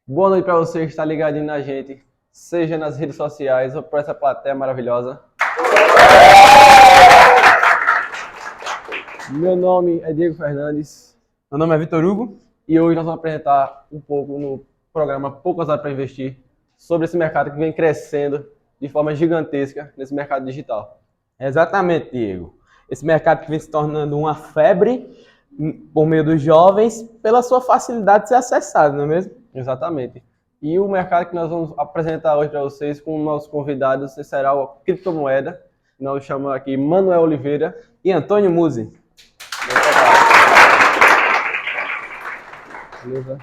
Boa noite para você que está ligadinho na gente, seja nas redes sociais ou por essa plateia maravilhosa. Meu nome é Diego Fernandes. Meu nome é Vitor Hugo. E hoje nós vamos apresentar um pouco no programa Poucas Horas para Investir sobre esse mercado que vem crescendo de forma gigantesca nesse mercado digital. Exatamente, Diego. Esse mercado que vem se tornando uma febre por meio dos jovens pela sua facilidade de ser acessado, não é mesmo? Exatamente. E o mercado que nós vamos apresentar hoje para vocês com nossos convidados será a criptomoeda. Nós chamamos aqui Manuel Oliveira e Antônio Musi. Beleza?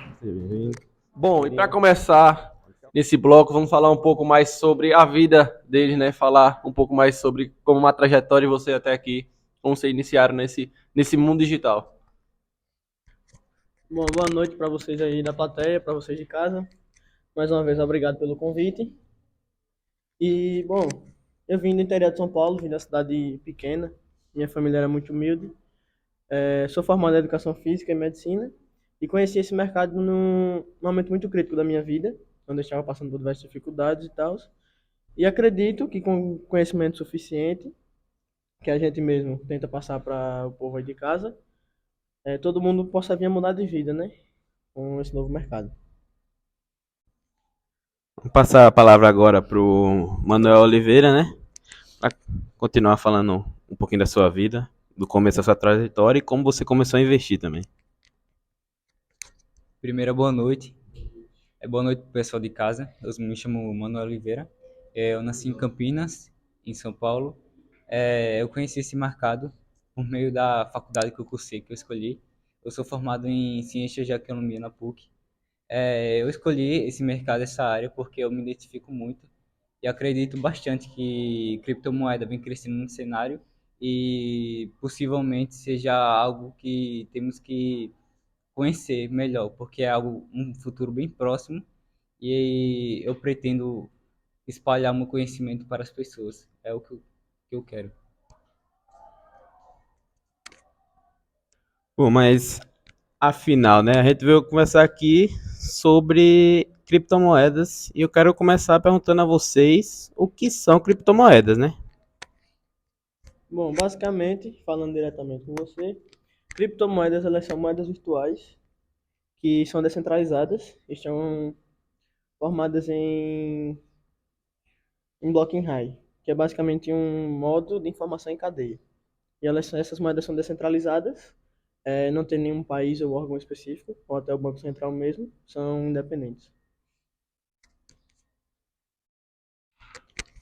Bom, e para começar nesse bloco, vamos falar um pouco mais sobre a vida deles, né? Falar um pouco mais sobre como uma trajetória de você até aqui, como vocês iniciaram nesse mundo digital. Bom, boa noite para vocês aí da plateia, para vocês de casa. Mais uma vez, obrigado pelo convite. E, bom, eu vim do interior de São Paulo, vim da cidade pequena. Minha família era muito humilde. Sou formado em Educação Física e Medicina e conheci esse mercado num momento muito crítico da minha vida, onde eu estava passando por diversas dificuldades e tal. E acredito que com conhecimento suficiente, que a gente mesmo tenta passar para o povo aí de casa, todo mundo possa vir a mudar de vida, né? Com esse novo mercado. Vou passar a palavra agora para o Manuel Oliveira, né? Para continuar falando um pouquinho da sua vida, do começo da sua trajetória e como você começou a investir também. Primeira, boa noite. Boa noite pro pessoal de casa. Eu me chamo Manuel Oliveira. Eu nasci em Campinas, em São Paulo. Eu conheci esse mercado por meio da faculdade que eu cursei, que eu escolhi. Eu sou formado em Ciências de Economia na PUC. Eu escolhi esse mercado, essa área, porque eu me identifico muito e acredito bastante que criptomoeda vem crescendo no cenário e possivelmente seja algo que temos que conhecer melhor, porque é algo um futuro bem próximo e eu pretendo espalhar meu conhecimento para as pessoas. É o que eu quero. Bom, mas afinal, né? A gente veio conversar aqui sobre criptomoedas e eu quero começar perguntando a vocês o que são criptomoedas, né? Bom, basicamente, falando diretamente com você, criptomoedas elas são moedas virtuais que são descentralizadas, estão formadas em block-high, que é basicamente um modo de informação em cadeia. E essas moedas são descentralizadas, não tem nenhum país ou órgão específico, ou até o Banco Central mesmo, são independentes.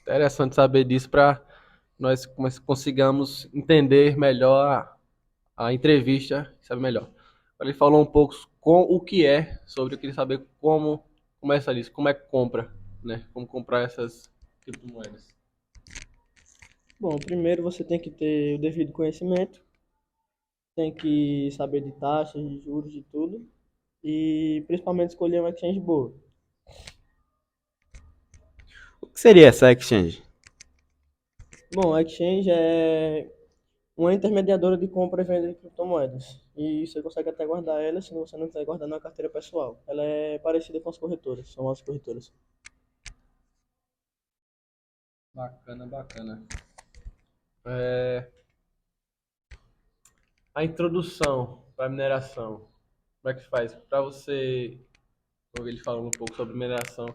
Interessante saber disso para nós consigamos entender melhor a entrevista, saber melhor. Ele falou um pouco com o que é, sobre eu queria saber como começa isso, como é que compra, né? Como comprar essas criptomoedas. Bom, primeiro você tem que ter o devido conhecimento, tem que saber de taxas, de juros, de tudo, e principalmente escolher uma exchange boa. O que seria essa exchange? Bom, a exchange é uma intermediadora de compra e venda de criptomoedas. E você consegue até guardar ela se você não quiser guardar na carteira pessoal. Ela é parecida com as corretoras, são as corretoras. Bacana, bacana. A introdução para mineração, como é que faz? Para você, como ele falou um pouco sobre mineração,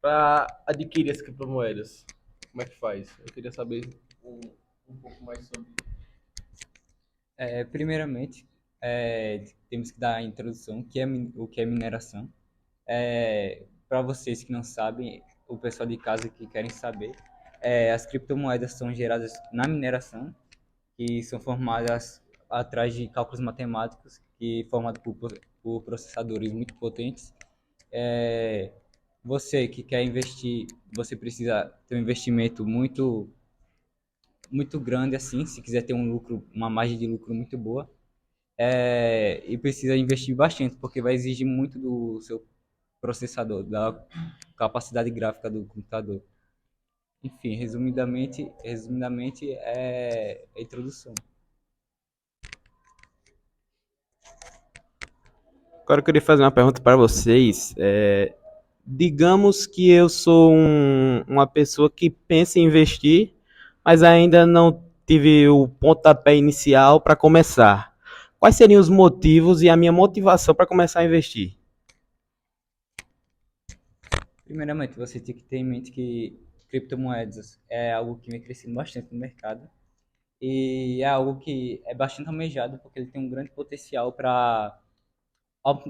para adquirir as criptomoedas, como é que faz? Eu queria saber um pouco mais sobre. Primeiramente, temos que dar a introdução, o que é mineração. Para vocês que não sabem, o pessoal de casa que querem saber, as criptomoedas são geradas na mineração, que são formadas atrás de cálculos matemáticos, que formados por processadores muito potentes. Você que quer investir, você precisa ter um investimento muito grande assim, se quiser ter um lucro, uma margem de lucro muito boa. E precisa investir bastante, porque vai exigir muito do seu processador, da capacidade gráfica do computador. Enfim, resumidamente é a introdução. Agora eu queria fazer uma pergunta para vocês. Digamos que eu sou uma pessoa que pensa em investir, mas ainda não tive o pontapé inicial para começar. Quais seriam os motivos e a minha motivação para começar a investir? Primeiramente, você tem que ter em mente que criptomoedas é algo que vem crescendo bastante no mercado e é algo que é bastante almejado porque ele tem um grande potencial para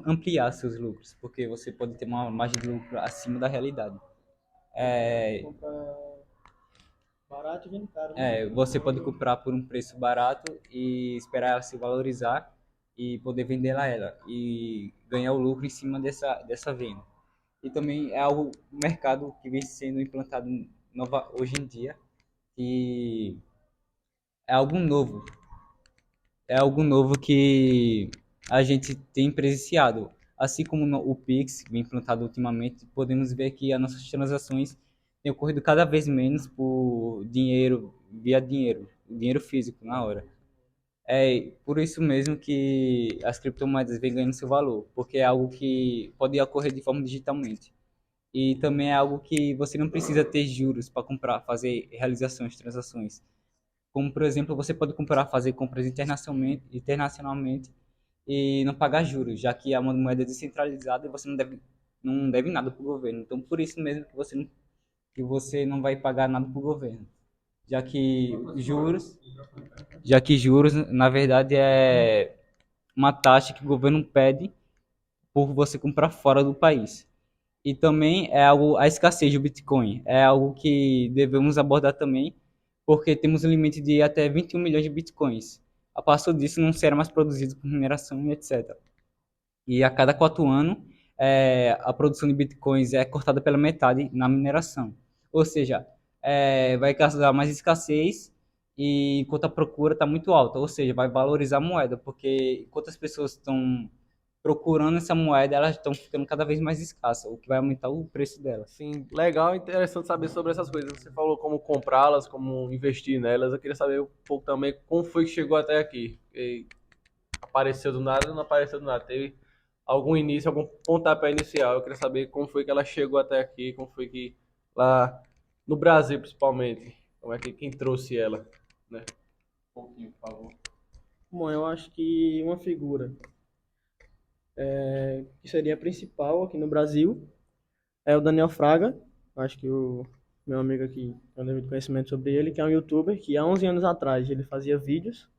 ampliar seus lucros, porque você pode ter uma margem de lucro acima da realidade. É, Comprar barato e vende caro, né? você pode comprar por um preço barato e esperar ela se valorizar e poder vender ela e ganhar o lucro em cima dessa venda. E também é algo, um mercado que vem sendo implantado hoje em dia e é algo novo. É algo novo que a gente tem presenciado. Assim como o Pix vem implantado ultimamente, podemos ver que as nossas transações têm ocorrido cada vez menos por dinheiro, via dinheiro físico na hora. É por isso mesmo que as criptomoedas vêm ganhando seu valor, porque é algo que pode ocorrer de forma digitalmente. E também é algo que você não precisa ter juros para comprar, fazer realizações, transações. Como, por exemplo, você pode comprar, fazer compras internacionalmente e não pagar juros, já que é uma moeda descentralizada e você não deve nada para o governo. Então, por isso mesmo que você não vai pagar nada para o governo, já que juros, já que juros, na verdade, é uma taxa que o governo pede por você comprar fora do país. E também a escassez do Bitcoin é algo que devemos abordar também, porque temos um limite de até 21 milhões de Bitcoins. A passo disso, não será mais produzido por mineração e etc. E a cada 4 anos, a produção de Bitcoins é cortada pela metade na mineração. Ou seja, vai causar mais escassez e enquanto a procura está muito alta, ou seja, vai valorizar a moeda, porque enquanto as pessoas estão procurando essa moeda, elas estão ficando cada vez mais escassas, o que vai aumentar o preço dela. Sim, legal e interessante saber sobre essas coisas. Você falou como comprá-las, como investir nelas. Eu queria saber um pouco também como foi que chegou até aqui. E apareceu do nada ou não apareceu do nada? Teve algum início, algum pontapé inicial. Eu queria saber como foi que ela chegou até aqui, como foi que lá no Brasil principalmente, como é que quem trouxe ela, né? Um pouquinho, por favor. Bom, eu acho que uma figura que seria a principal aqui no Brasil é o Daniel Fraga. Acho que o meu amigo aqui tem um devido conhecimento sobre ele, que é um youtuber que há 11 anos atrás ele fazia vídeos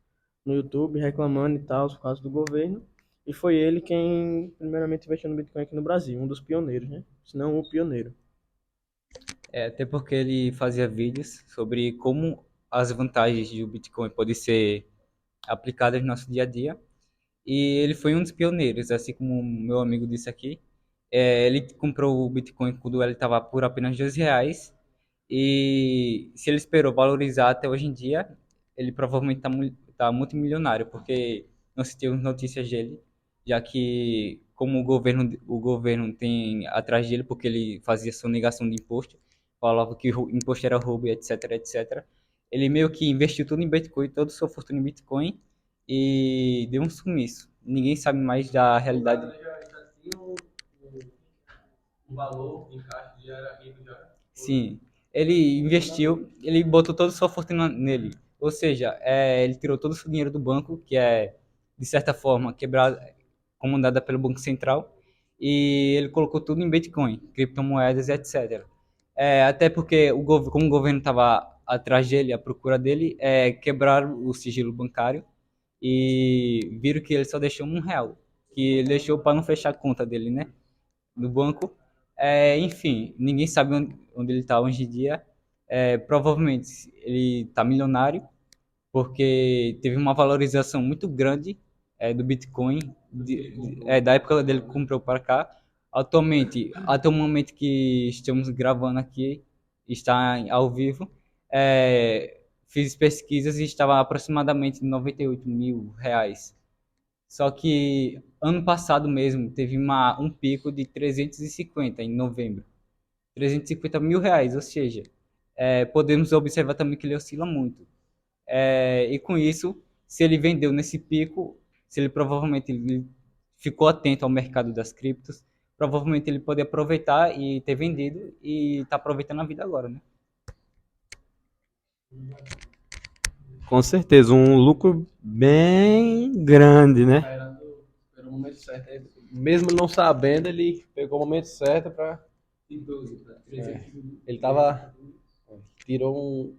no YouTube reclamando e tal por causa do governo. E foi ele quem primeiramente investiu no Bitcoin aqui no Brasil, um dos pioneiros, né? Se não o pioneiro. Até porque ele fazia vídeos sobre como as vantagens do Bitcoin podem ser aplicadas no nosso dia a dia. E ele foi um dos pioneiros, assim como o meu amigo disse aqui. Ele comprou o Bitcoin quando ele estava por apenas R$ 2. E se ele esperou valorizar até hoje em dia, ele provavelmente tá multimilionário, porque nós temos notícias dele, já que como o governo tem atrás dele, porque ele fazia sonegação de imposto, falava que o imposto era roubo, e etc, etc. Ele meio que investiu tudo em Bitcoin, toda a sua fortuna em Bitcoin, e deu um sumiço. Ninguém sabe mais da realidade. Já tinha um valor em caixa, já era rico já. Sim, ele investiu, ele botou toda a sua fortuna nele. Ou seja, ele tirou todo o seu dinheiro do banco, que é, de certa forma, quebrado, comandada pelo Banco Central, e ele colocou tudo em Bitcoin, criptomoedas, etc. Até porque, como o governo estava atrás dele, à procura dele, quebraram o sigilo bancário e viram que ele só deixou R$ 1, que ele deixou para não fechar a conta dele, né? No banco. Enfim, ninguém sabe onde ele está hoje em dia. Provavelmente ele está milionário, porque teve uma valorização muito grande do Bitcoin, da época dele que comprou para cá. Atualmente, até o momento que estamos gravando aqui, está ao vivo, fiz pesquisas e estava aproximadamente R$ 98 mil. Só que ano passado mesmo teve um pico de 350 em novembro. R$ 350 mil, ou seja, podemos observar também que ele oscila muito. E com isso, se ele vendeu nesse pico, se ele provavelmente ele ficou atento ao mercado das criptos, provavelmente ele pode aproveitar e ter vendido e tá aproveitando a vida agora, né? Com certeza, um lucro bem grande, né? Esperou o momento certo. Mesmo não sabendo, ele pegou o momento certo para. Ele tava. Tirou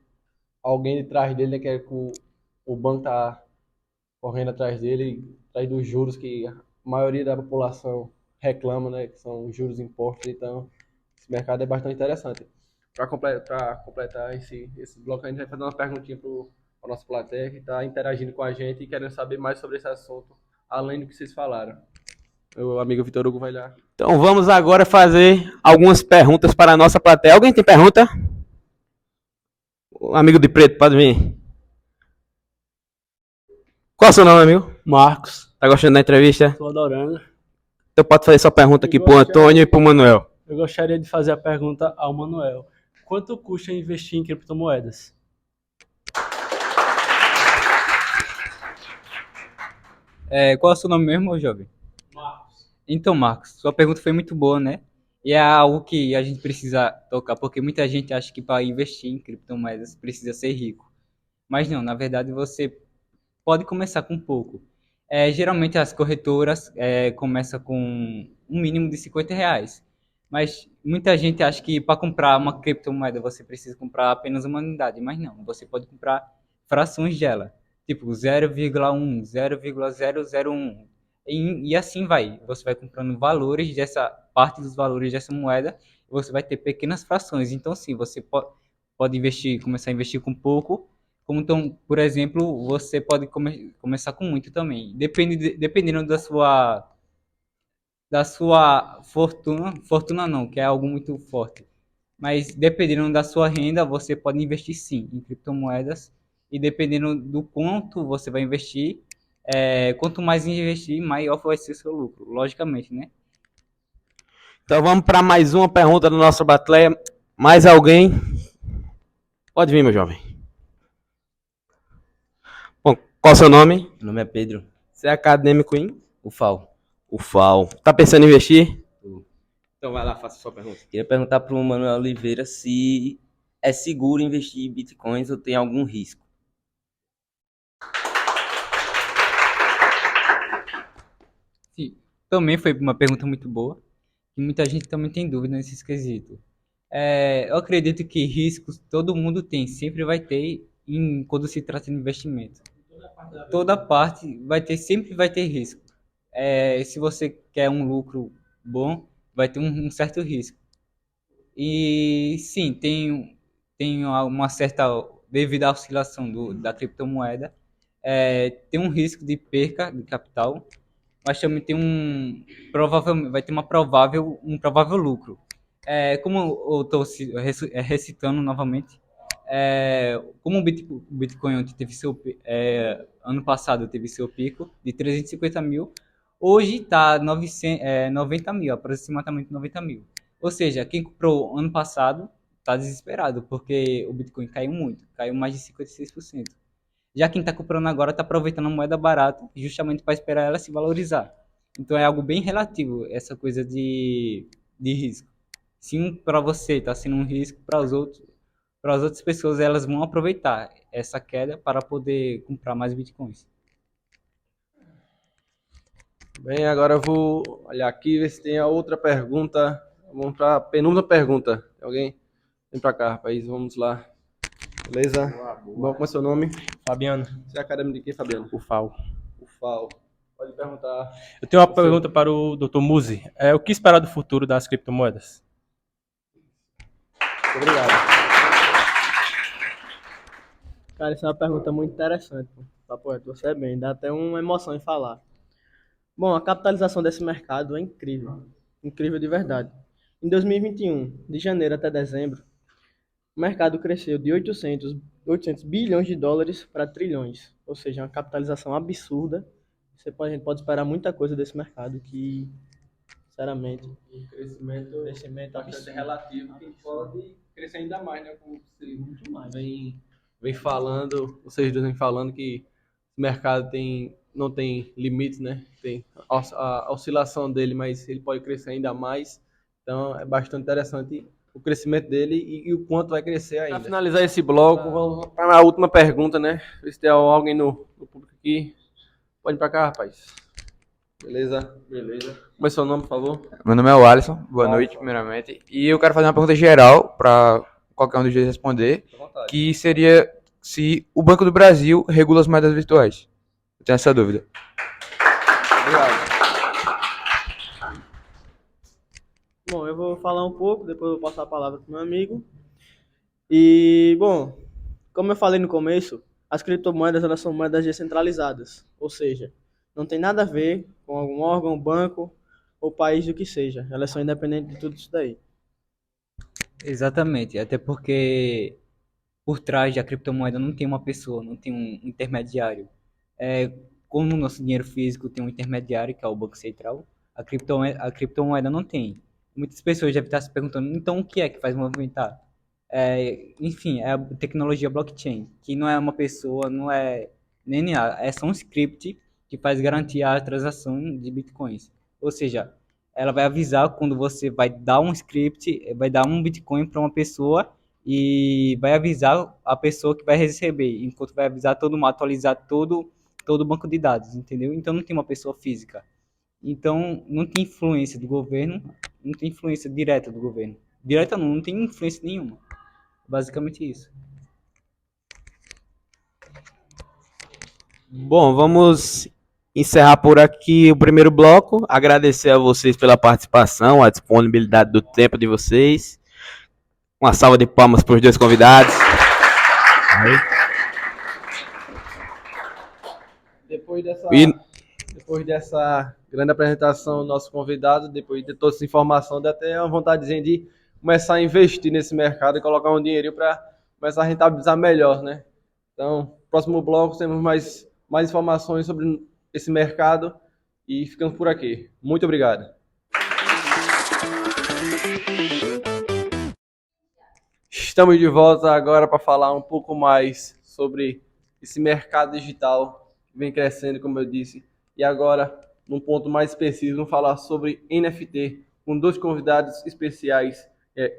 alguém de trás dele, né, que é que o banco tá correndo atrás dele, atrás dos juros que a maioria da população reclama, né, que são os juros impostos. Então, esse mercado é bastante interessante. Para completar esse bloco, a gente vai fazer uma perguntinha para nossa plateia que está interagindo com a gente e querendo saber mais sobre esse assunto, além do que vocês falaram. Meu amigo Vitor Hugo vai lá. Então vamos agora fazer algumas perguntas para a nossa plateia. Alguém tem pergunta? O amigo de preto, pode vir. Qual é o seu nome, amigo? Marcos, Tá gostando da entrevista? estou adorando. Então pode fazer sua pergunta aqui pro Antônio e pro Manuel. Eu gostaria de fazer a pergunta ao Manuel. Quanto custa investir em criptomoedas? Qual é o seu nome mesmo, jovem? Marcos. Então, Marcos, sua pergunta foi muito boa, né? E é algo que a gente precisa tocar, porque muita gente acha que para investir em criptomoedas precisa ser rico. Mas não, na verdade você pode começar com pouco. Geralmente as corretoras começam com um mínimo de R$ 50. Mas muita gente acha que para comprar uma criptomoeda você precisa comprar apenas uma unidade. Mas não, você pode comprar frações dela. Tipo 0,1, 0,001. E assim vai. Você vai comprando valores dessa parte dos valores dessa moeda. E você vai ter pequenas frações. Então sim, você pode investir, começar a investir com pouco. Como então, por exemplo, você pode começar com muito também. Dependendo da sua fortuna não, que é algo muito forte. Mas dependendo da sua renda, você pode investir sim em criptomoedas. E dependendo do quanto você vai investir, quanto mais investir, maior vai ser o seu lucro, logicamente, né? Então vamos para mais uma pergunta da nossa plateia. Mais alguém? Pode vir, meu jovem. Bom, qual é o seu nome? Meu nome é Pedro, Você é acadêmico em? o FAO. UFAL. Tá pensando em investir? Então vai lá, faça a sua pergunta. Queria perguntar para o Manuel Oliveira se é seguro investir em bitcoins ou tem algum risco. Sim, também foi uma pergunta muito boa. E muita gente também tem dúvida nesse quesito. Eu acredito que riscos todo mundo tem, sempre vai ter quando se trata de investimento. Toda parte sempre vai ter risco. Se você quer um lucro bom, vai ter um certo risco. E sim, tem uma certa, devido à oscilação da criptomoeda, tem um risco de perca de capital, mas também provavelmente vai ter um provável lucro. Como eu estou recitando novamente, como o Bitcoin ontem teve ano passado teve seu pico de 350 mil, hoje está 90 mil, aproximadamente 90 mil. Ou seja, quem comprou ano passado está desesperado, porque o Bitcoin caiu muito, caiu mais de 56%. Já quem está comprando agora está aproveitando a moeda barata, justamente para esperar ela se valorizar. Então é algo bem relativo, essa coisa de risco. Se para você está sendo um risco, para as outras pessoas elas vão aproveitar essa queda para poder comprar mais bitcoins. Bem, agora eu vou olhar aqui, ver se tem a outra pergunta. Vamos para a penúltima pergunta. Tem alguém? Vem para cá, rapaz. Vamos lá. Beleza? Bom, como é seu nome? Fabiano, Você é acadêmico de quê, Fabiano? o FAO. UFAL. Pode perguntar. Eu tenho uma pergunta para o Dr. Muzi. O que esperar do futuro das criptomoedas? Muito obrigado. Cara, essa é uma pergunta muito interessante, pô. Papo reto, você é bem, dá até uma emoção em falar. Bom, a capitalização desse mercado é incrível. Incrível de verdade. Em 2021, de janeiro até dezembro, o mercado cresceu de 800 bilhões de dólares para trilhões. Ou seja, uma capitalização absurda. A gente pode esperar muita coisa desse mercado que sinceramente. Um crescimento Crescimento bastante absurdo. relativo que pode crescer ainda mais, né? Como você Muito mais. vem falando, vocês dois vêm falando que o mercado não tem limites, né? Tem a oscilação dele, mas ele pode crescer ainda mais. Então é bastante interessante o crescimento dele e o quanto vai crescer ainda. Para finalizar esse bloco, vamos para a última pergunta, né? Ver se tem alguém no público aqui. Pode ir para cá, rapaz. Beleza? Beleza. Como é seu nome, por favor? Meu nome é o Alisson, boa noite, primeiramente. E eu quero fazer uma pergunta geral para qualquer um dos dois responder, Fique à vontade. que seria se o Banco do Brasil regula as moedas virtuais. Eu tenho essa dúvida. Obrigado. Bom, eu vou falar um pouco, depois eu vou passar a palavra para o meu amigo. E, bom, como eu falei no começo, as criptomoedas elas são moedas descentralizadas, ou seja, não tem nada a ver com algum órgão, banco ou país, o que seja. Elas são independentes de tudo isso daí. Exatamente, até porque por trás da criptomoeda não tem uma pessoa, não tem um intermediário. É, como o nosso dinheiro físico tem um intermediário, que é o Banco Central, a criptomoeda não tem. Muitas pessoas devem estar se perguntando, então o que é que faz movimentar? Enfim, é a tecnologia blockchain, que não é uma pessoa, não é nem nada, é só um script que faz garantir a transação de bitcoins. Ou seja, ela vai avisar quando você vai dar um script, vai dar um bitcoin para uma pessoa e vai avisar a pessoa que vai receber, enquanto vai avisar todo mundo, atualizar todo o banco de dados, entendeu? Então não tem uma pessoa física. Então não tem influência do governo, não tem influência direta do governo. Direta não tem influência nenhuma. Basicamente isso. Bom, vamos encerrar por aqui o primeiro bloco. Agradecer a vocês pela participação, a disponibilidade do tempo de vocês. Uma salva de palmas para os dois convidados. Depois dessa grande apresentação do nosso convidado, depois de toda essa informação, dá até uma vontadezinha de começar a investir nesse mercado e colocar um dinheirinho para começar a rentabilizar melhor, né? Então, próximo bloco temos mais informações sobre esse mercado e ficamos por aqui. Muito obrigado. Estamos de volta agora para falar um pouco mais sobre esse mercado digital que vem crescendo, como eu disse. E agora, num ponto mais específico, vamos falar sobre NFT com dois convidados especiais,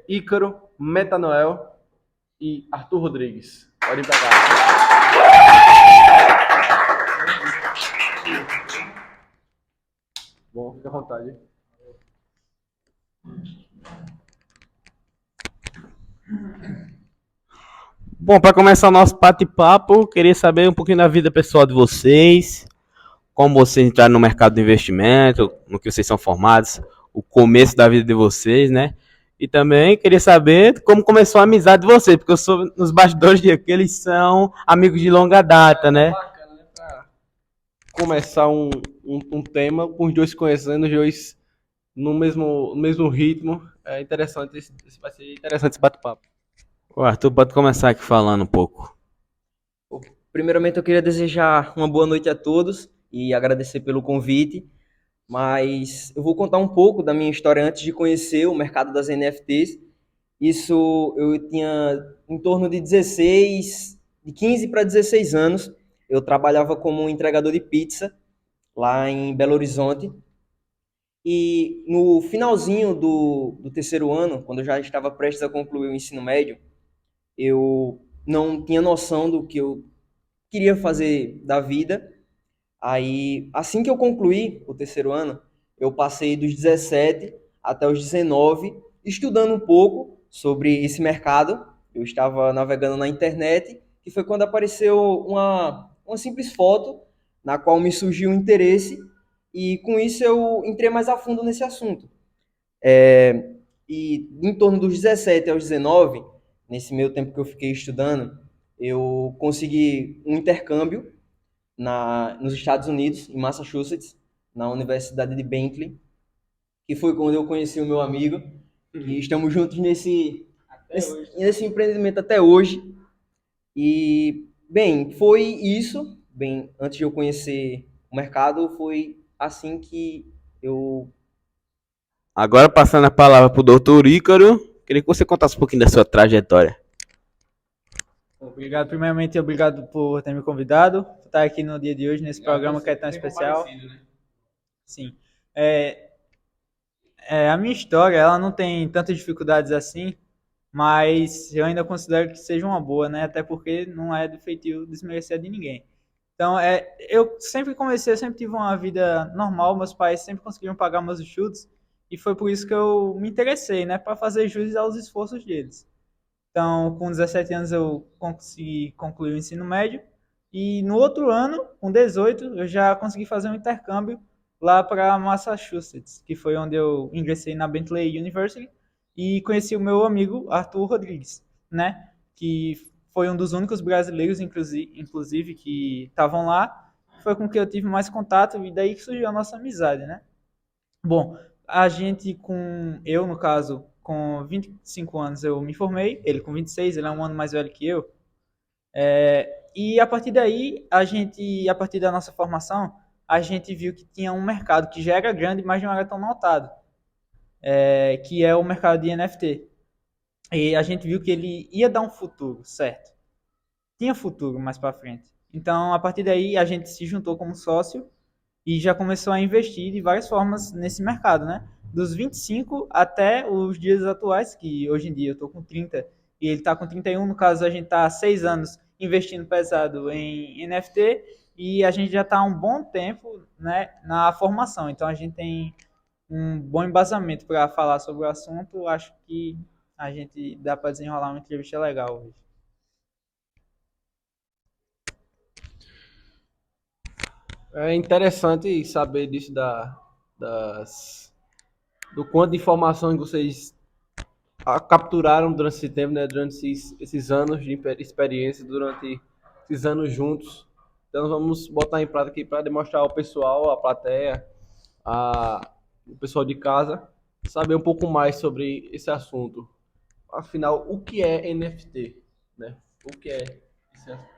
Ícaro Metanoel e Arthur Rodrigues. Pode ir para cá. Bom, fica à vontade. Bom, para começar o nosso bate-papo, queria saber um pouquinho da vida pessoal de vocês, como vocês entraram no mercado do investimento, no que vocês são formados, o começo da vida de vocês, né? E também queria saber como começou a amizade de vocês, porque eu sou nos bastidores de que eles são amigos de longa data, né? Bacana, né? Pra começar um tema com os dois se conhecendo, os dois no mesmo ritmo. É interessante, vai ser interessante esse bate-papo. O Arthur pode começar aqui falando um pouco. Primeiramente, eu queria desejar uma boa noite a todos e agradecer pelo convite. Mas eu vou contar um pouco da minha história antes de conhecer o mercado das NFTs. Isso eu tinha em torno de 15 para 16 anos. Eu trabalhava como entregador de pizza lá em Belo Horizonte. E no finalzinho do terceiro ano, quando eu já estava prestes a concluir o ensino médio, eu não tinha noção do que eu queria fazer da vida. Aí, assim que eu concluí o terceiro ano, eu passei dos 17 até os 19 estudando um pouco sobre esse mercado. Eu estava navegando na internet e foi quando apareceu uma simples foto na qual me surgiu um interesse e com isso eu entrei mais a fundo nesse assunto. E em torno dos 17 aos 19, nesse meio tempo que eu fiquei estudando, eu consegui um intercâmbio nos Estados Unidos, em Massachusetts, na Universidade de Bentley, que foi quando eu conheci o meu amigo, e estamos juntos nesse empreendimento até hoje. E, bem, foi isso. Bem, antes de eu conhecer o mercado, foi assim que eu Agora passando a palavra para o doutor Ícaro, queria que você contasse um pouquinho da sua trajetória. Obrigado, primeiramente, obrigado por ter me convidado, por estar aqui no dia de hoje, nesse programa que é tão especial. Sim. É, a minha história, ela não tem tantas dificuldades assim, mas eu ainda considero que seja uma boa, né? Até porque não é do feitio desmerecer de ninguém. Então, eu sempre comecei, eu sempre tive uma vida normal, meus pais sempre conseguiram pagar meus estudos, e foi por isso que eu me interessei, né? Para fazer jus aos esforços deles. Então, com 17 anos eu consegui concluir o ensino médio e no outro ano, com 18, eu já consegui fazer um intercâmbio lá para Massachusetts, que foi onde eu ingressei na Bentley University e conheci o meu amigo Arthur Rodrigues, né? Que foi um dos únicos brasileiros, inclusive, que estavam lá. Foi com quem eu tive mais contato e daí que surgiu a nossa amizade, né? Bom, eu, no caso, com 25 anos eu me formei, ele com 26, ele é um ano mais velho que eu. E a partir daí, a partir da nossa formação, a gente viu que tinha um mercado que já era grande, mas não era tão notado, que é o mercado de NFT. E a gente viu que ele ia dar um futuro, certo? Tinha futuro mais para frente. Então, a partir daí, a gente se juntou como sócio e já começou a investir de várias formas nesse mercado, né? Dos 25 até os dias atuais, que hoje em dia eu estou com 30 e ele está com 31, no caso a gente está há 6 anos investindo pesado em NFT e a gente já está há um bom tempo, né, na formação, então a gente tem um bom embasamento para falar sobre o assunto, acho que a gente dá para desenrolar uma entrevista legal hoje. É interessante saber disso do quanto de informação que vocês capturaram durante esse tempo, né? Durante esses anos de experiência, durante esses anos juntos. Então vamos botar em prática aqui para demonstrar ao pessoal, à plateia, o pessoal de casa, saber um pouco mais sobre esse assunto. Afinal, o que é NFT, né? O que é esse assunto?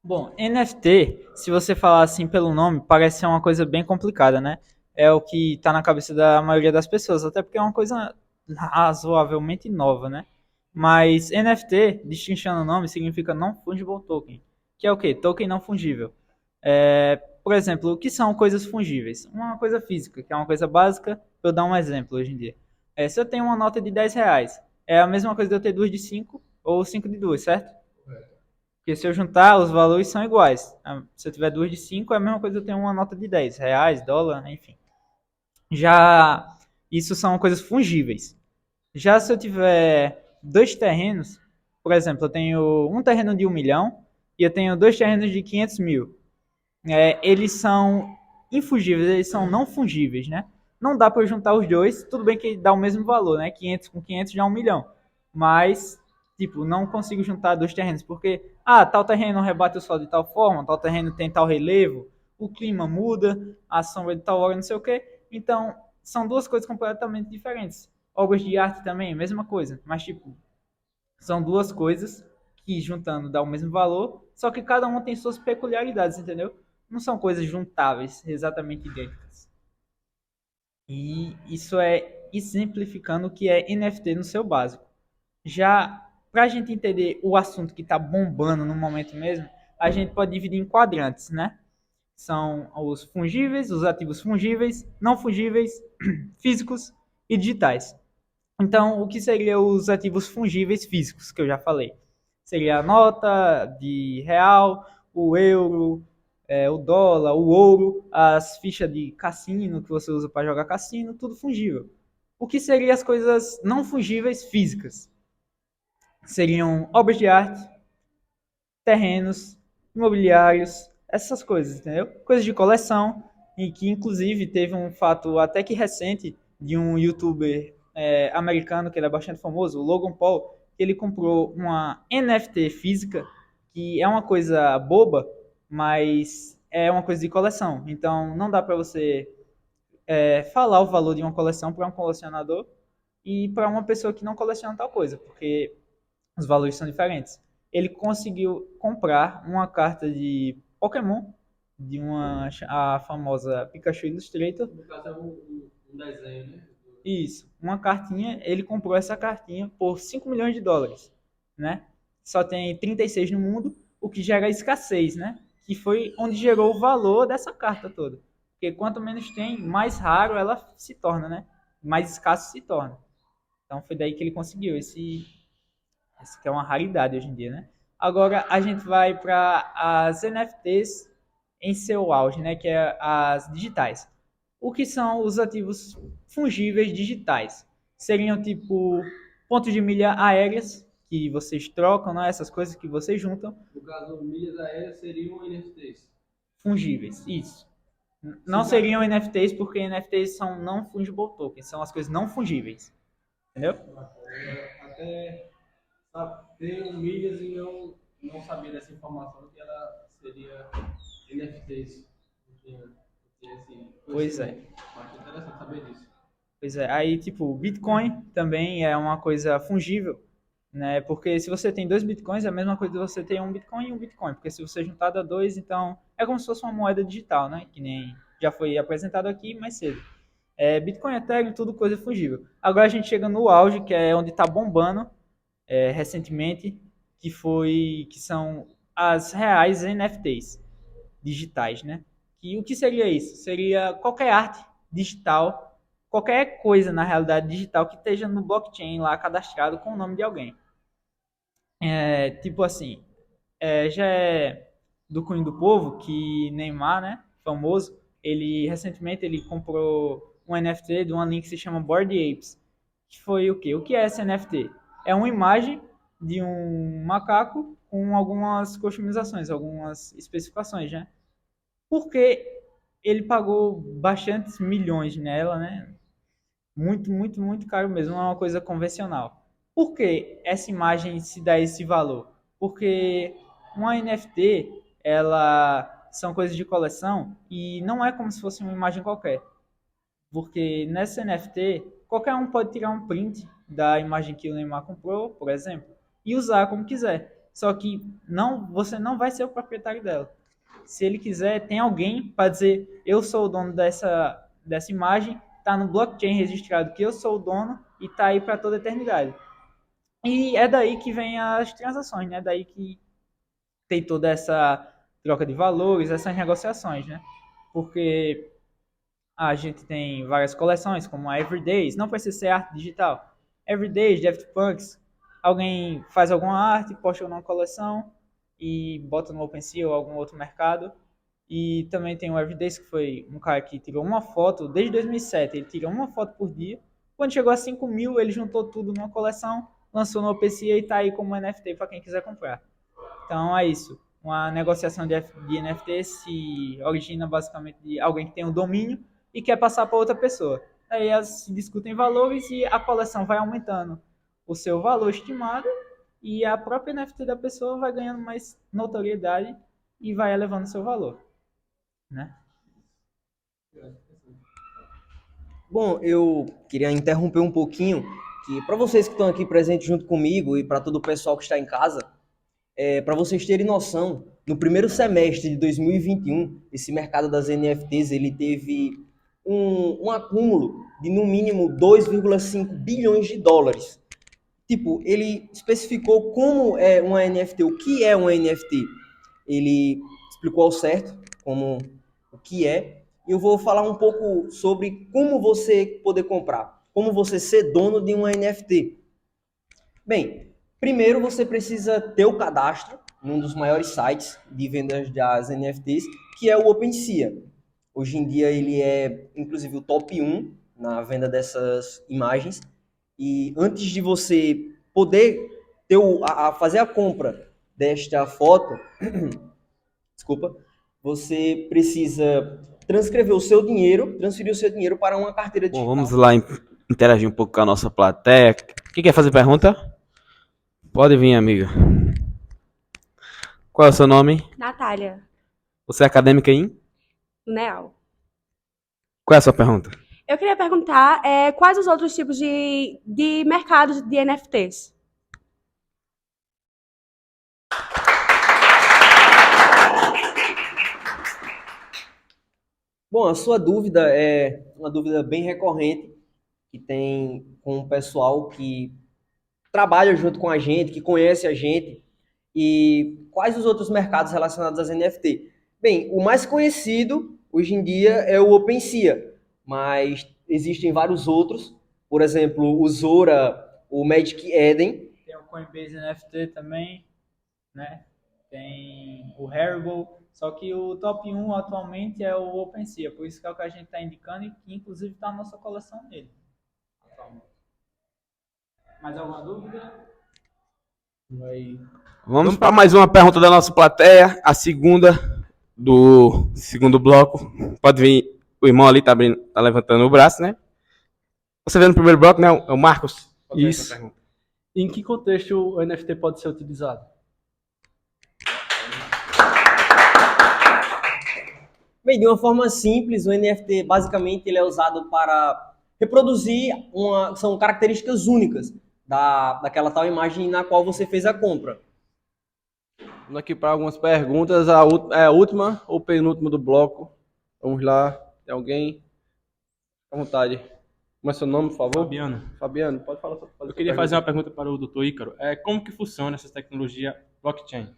Bom, NFT, se você falar assim pelo nome, parece ser uma coisa bem complicada, né? É o que está na cabeça da maioria das pessoas, até porque é uma coisa razoavelmente nova, né? Mas NFT, destrinchando o nome, significa Non-Fungible Token, que é o quê? Token não fungível. Por exemplo, o que são coisas fungíveis? Uma coisa física, que é uma coisa básica, eu dar um exemplo hoje em dia. Se eu tenho uma nota de 10 reais, é a mesma coisa de eu ter duas de 5 ou 5 de 2, certo? Porque se eu juntar, os valores são iguais. Se eu tiver duas de 5, é a mesma coisa que eu tenho uma nota de 10 reais, dólar, enfim. Já isso são coisas fungíveis. Já se eu tiver dois terrenos, por exemplo, eu tenho um terreno de 1 milhão e eu tenho dois terrenos de 500 mil. Eles são infungíveis, eles são não fungíveis, né? Não dá para eu juntar os dois, tudo bem que dá o mesmo valor, né? 500 com 500 já é 1 milhão. Mas, tipo, não consigo juntar dois terrenos, porque, tal terreno rebate o sol de tal forma, tal terreno tem tal relevo, o clima muda, a sombra de tal hora, não sei o quê. Então, são duas coisas completamente diferentes. Obras de arte também, mesma coisa, mas, tipo, são duas coisas que juntando dá o mesmo valor, só que cada uma tem suas peculiaridades, entendeu? Não são coisas juntáveis, exatamente idênticas. E isso é exemplificando o que é NFT no seu básico. Já para a gente entender o assunto que está bombando no momento mesmo, a gente pode dividir em quadrantes, né? São os fungíveis, os ativos fungíveis, não fungíveis, físicos e digitais. Então, o que seriam os ativos fungíveis físicos, que eu já falei? Seria a nota de real, o euro, o dólar, o ouro, as fichas de cassino que você usa para jogar cassino, tudo fungível. O que seriam as coisas não fungíveis físicas? Seriam obras de arte, terrenos, imobiliários, essas coisas, entendeu? Coisas de coleção, e que inclusive teve um fato até que recente de um youtuber americano, que ele é bastante famoso, o Logan Paul, que ele comprou uma NFT física, que é uma coisa boba, mas é uma coisa de coleção. Então não dá para você falar o valor de uma coleção para um colecionador e para uma pessoa que não coleciona tal coisa, porque os valores são diferentes. Ele conseguiu comprar uma carta de Pokémon de a famosa Pikachu Illustrator. No caso é um desenho, né? Isso, uma cartinha, ele comprou essa cartinha por 5 milhões de dólares, né? Só tem 36 no mundo, o que gera escassez, né? Que foi onde gerou o valor dessa carta toda. Porque quanto menos tem, mais raro ela se torna, né? Mais escasso se torna. Então foi daí que ele conseguiu esse que é uma raridade hoje em dia, né? Agora a gente vai para as NFTs em seu auge, né? Que é as digitais. O que são os ativos fungíveis digitais? Seriam tipo pontos de milha aéreas que vocês trocam, né? Essas coisas que vocês juntam. No caso, milhas aéreas seriam NFTs. Fungíveis, isso. Não seriam NFTs porque NFTs são não fungible tokens, são as coisas não fungíveis. Entendeu? Até ter milhas e não saber dessa informação que ela seria NFTs. Pois é. Acho interessante saber disso. Pois é, aí tipo, o Bitcoin também é uma coisa fungível, né? Porque se você tem 2 Bitcoins, é a mesma coisa que você ter um Bitcoin e um Bitcoin, porque se você juntar dá 2, então é como se fosse uma moeda digital, né? Que nem já foi apresentado aqui mais cedo. Bitcoin, Ethereum, tudo coisa fungível. Agora a gente chega no auge, que é onde está bombando recentemente, que são as reais NFTs digitais, né? E o que seria isso? Seria qualquer arte digital, qualquer coisa na realidade digital que esteja no blockchain lá cadastrado com o nome de alguém. Tipo assim, já é do cunho do povo que Neymar, né, famoso, recentemente ele comprou um NFT de uma link que se chama Bored Apes, que foi o quê? O que é esse NFT? É uma imagem de um macaco com algumas customizações, algumas especificações, né? Porque ele pagou bastantes milhões nela, né? Muito, muito, muito caro mesmo, não é uma coisa convencional. Por que essa imagem se dá esse valor? Porque uma NFT, ela são coisas de coleção e não é como se fosse uma imagem qualquer. Porque nessa NFT, qualquer um pode tirar um print da imagem que o Neymar comprou, por exemplo, e usar como quiser. Só que você não vai ser o proprietário dela. Se ele quiser, tem alguém para dizer: eu sou o dono dessa imagem, está no blockchain registrado que eu sou o dono e está aí para toda a eternidade. E é daí que vem as transações, né? É daí que tem toda essa troca de valores, essas negociações, né? Porque a gente tem várias coleções, como a Everydays, não precisa ser arte digital. Everydays, Daft Punks, alguém faz alguma arte, posta numa coleção e bota no OpenSea ou algum outro mercado. E também tem o Everydays, que foi um cara que tirou uma foto, desde 2007, ele tirou uma foto por dia. Quando chegou a 5 mil, ele juntou tudo numa coleção, lançou no OpenSea e está aí como NFT para quem quiser comprar. Então é isso. Uma negociação de NFT se origina basicamente de alguém que tem um domínio e quer passar para outra pessoa. Aí elas se discutem valores e a coleção vai aumentando o seu valor estimado e a própria NFT da pessoa vai ganhando mais notoriedade e vai elevando o seu valor, né? Bom, eu queria interromper um pouquinho, que para vocês que estão aqui presentes junto comigo e para todo o pessoal que está em casa, para vocês terem noção, no primeiro semestre de 2021, esse mercado das NFTs ele teve um acúmulo de no mínimo 2,5 bilhões de dólares. Tipo, ele especificou como é uma NFT, o que é uma NFT. Ele explicou ao certo como o que é. E eu vou falar um pouco sobre como você poder comprar, como você ser dono de uma NFT. Bem, primeiro você precisa ter o cadastro num dos maiores sites de vendas das NFTs, que é o OpenSea. Hoje em dia ele é, inclusive, o top 1 na venda dessas imagens. E antes de você poder ter fazer a compra desta foto, desculpa, você precisa transferir o seu dinheiro para uma carteira digital. Bom, vamos lá interagir um pouco com a nossa plateia. Quem quer fazer pergunta? Pode vir, amiga. Qual é o seu nome? Natália, Você é acadêmica em? Neal. Qual é a sua pergunta? Eu queria perguntar quais os outros tipos de mercados de NFTs? Bom, a sua dúvida é uma dúvida bem recorrente que tem com o pessoal que trabalha junto com a gente, que conhece a gente, e quais os outros mercados relacionados às NFT? Bem, o mais conhecido hoje em dia é o OpenSea, mas existem vários outros, por exemplo, o Zora, o Magic Eden. Tem o Coinbase NFT também, né? Tem o Haribo, só que o top 1 atualmente é o OpenSea, por isso que é o que a gente está indicando e que inclusive está na nossa coleção nele. Mais alguma dúvida? Vamos para mais uma pergunta da nossa plateia, a segunda do segundo bloco. Pode vir, o irmão ali tá levantando o braço, né? Você vê no primeiro bloco, né? É o Marcos. Pode ver essa Isso. pergunta. Em que contexto o NFT pode ser utilizado? Bem, de uma forma simples, o NFT basicamente ele é usado para reproduzir são características únicas daquela tal imagem na qual você fez a compra. Vamos aqui para algumas perguntas. A última ou penúltima do bloco. Vamos lá. Tem alguém? À vontade. Como é seu nome, por favor? Fabiano, Fabiano, pode falar. eu queria fazer uma pergunta para o Dr. Ícaro. Como que funciona essa tecnologia blockchain?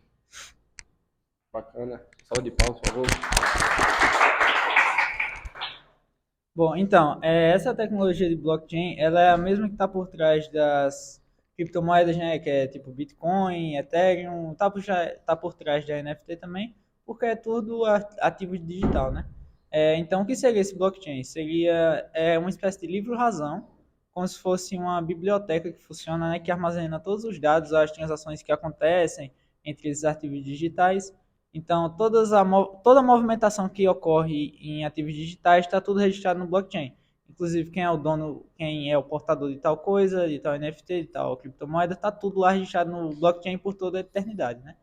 Bacana. Salve de palmas, por favor. Bom, então, essa tecnologia de blockchain, ela é a mesma que está por trás das criptomoedas, né, que é tipo Bitcoin, Ethereum, tá por trás da NFT também, porque é tudo ativo digital, né? Então, o que seria esse blockchain? Seria uma espécie de livro-razão, como se fosse uma biblioteca que funciona, né, que armazena todos os dados, as transações que acontecem entre esses ativos digitais. Então, toda a movimentação que ocorre em ativos digitais está tudo registrado no blockchain. Inclusive, quem é o dono, quem é o portador de tal coisa, de tal NFT, de tal criptomoeda, está tudo lá registrado no blockchain por toda a eternidade, né?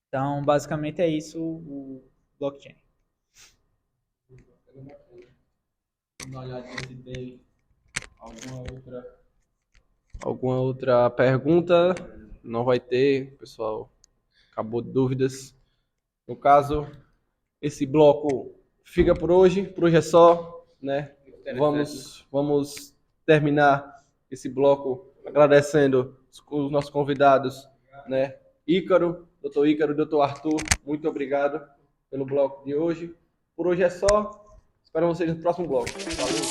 Então, basicamente é isso o blockchain. Vamos dar uma olhada se tem alguma outra pergunta. Não vai ter, pessoal. Acabou de dúvidas. No caso, esse bloco fica por hoje. Por hoje é só, né? Vamos terminar esse bloco agradecendo os nossos convidados, né? Ícaro, Dr. Ícaro e Dr. Arthur, muito obrigado pelo bloco de hoje. Por hoje é só. Espero vocês no próximo bloco. Valeu!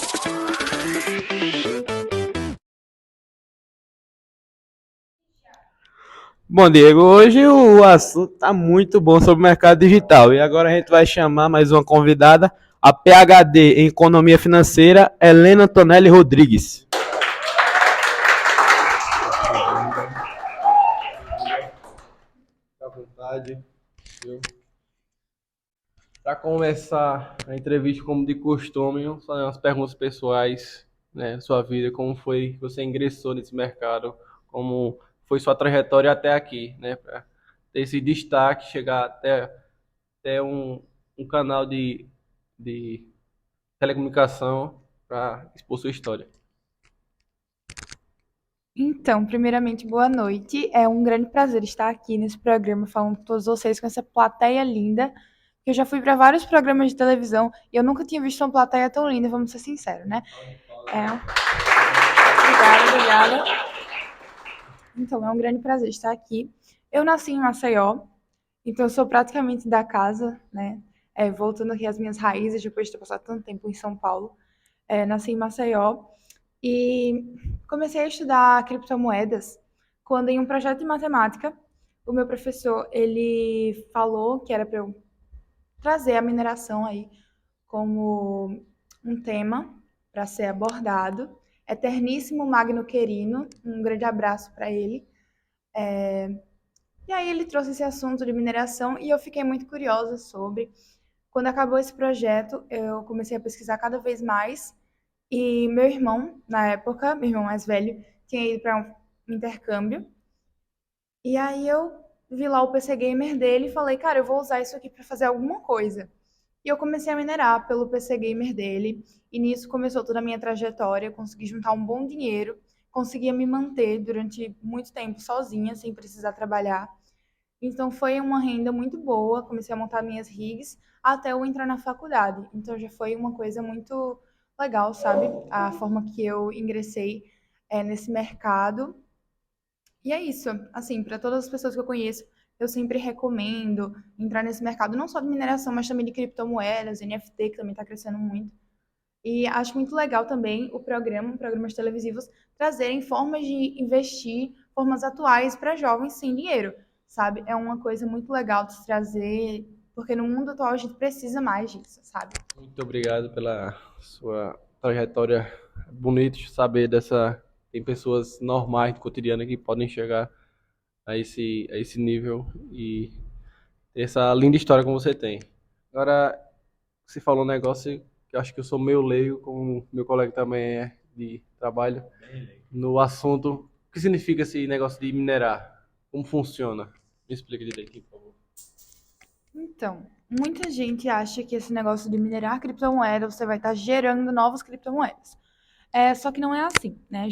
Bom, Diego, hoje o assunto tá muito bom sobre o mercado digital. E agora a gente vai chamar mais uma convidada, a PhD em Economia Financeira, Helena Antonelli Rodrigues. Fica à vontade. Para começar a entrevista, como de costume, só umas perguntas pessoais, né? Sua vida, como foi que você ingressou nesse mercado, como foi sua trajetória até aqui, né? Para ter esse destaque, chegar até um canal de telecomunicação para expor sua história. Então, primeiramente, boa noite. É um grande prazer estar aqui nesse programa falando com todos vocês, com essa plateia linda. Eu já fui para vários programas de televisão e eu nunca tinha visto uma plateia tão linda, vamos ser sinceros, né? Obrigada. Então, é um grande prazer estar aqui. Eu nasci em Maceió, então eu sou praticamente da casa, né? Voltando aqui às minhas raízes, depois de ter passado tanto tempo em São Paulo. Nasci em Maceió e comecei a estudar criptomoedas quando, em um projeto de matemática, o meu professor, ele falou que era para eu trazer a mineração aí como um tema para ser abordado. Eterníssimo Magno Querino, um grande abraço para ele. E aí ele trouxe esse assunto de mineração e eu fiquei muito curiosa sobre. Quando acabou esse projeto, eu comecei a pesquisar cada vez mais e meu irmão, na época, meu irmão mais velho, tinha ido para um intercâmbio. E aí eu vi lá o PC Gamer dele e falei, cara, eu vou usar isso aqui para fazer alguma coisa. E eu comecei a minerar pelo PC Gamer dele, e nisso começou toda a minha trajetória, consegui juntar um bom dinheiro, conseguia me manter durante muito tempo sozinha, sem precisar trabalhar. Então foi uma renda muito boa, comecei a montar minhas rigs, até eu entrar na faculdade. Então já foi uma coisa muito legal, sabe? A forma que eu ingressei nesse mercado. E é isso, assim, para todas as pessoas que eu conheço, eu sempre recomendo entrar nesse mercado, não só de mineração, mas também de criptomoedas, NFT, que também está crescendo muito. E acho muito legal também programas televisivos, trazerem formas de investir, formas atuais para jovens sem dinheiro, sabe? É uma coisa muito legal de se trazer, porque no mundo atual a gente precisa mais disso, sabe? Muito obrigado pela sua trajetória. Bonito saber dessa. Tem pessoas normais do cotidiano que podem chegar a esse nível e ter essa linda história como você tem. Agora, você falou um negócio que eu acho que eu sou meio leigo, como meu colega também é de trabalho, no assunto. O que significa esse negócio de minerar? Como funciona? Me explica direitinho, por favor. Então, muita gente acha que esse negócio de minerar criptomoeda, você vai estar gerando novas criptomoedas. Só que não é assim, né?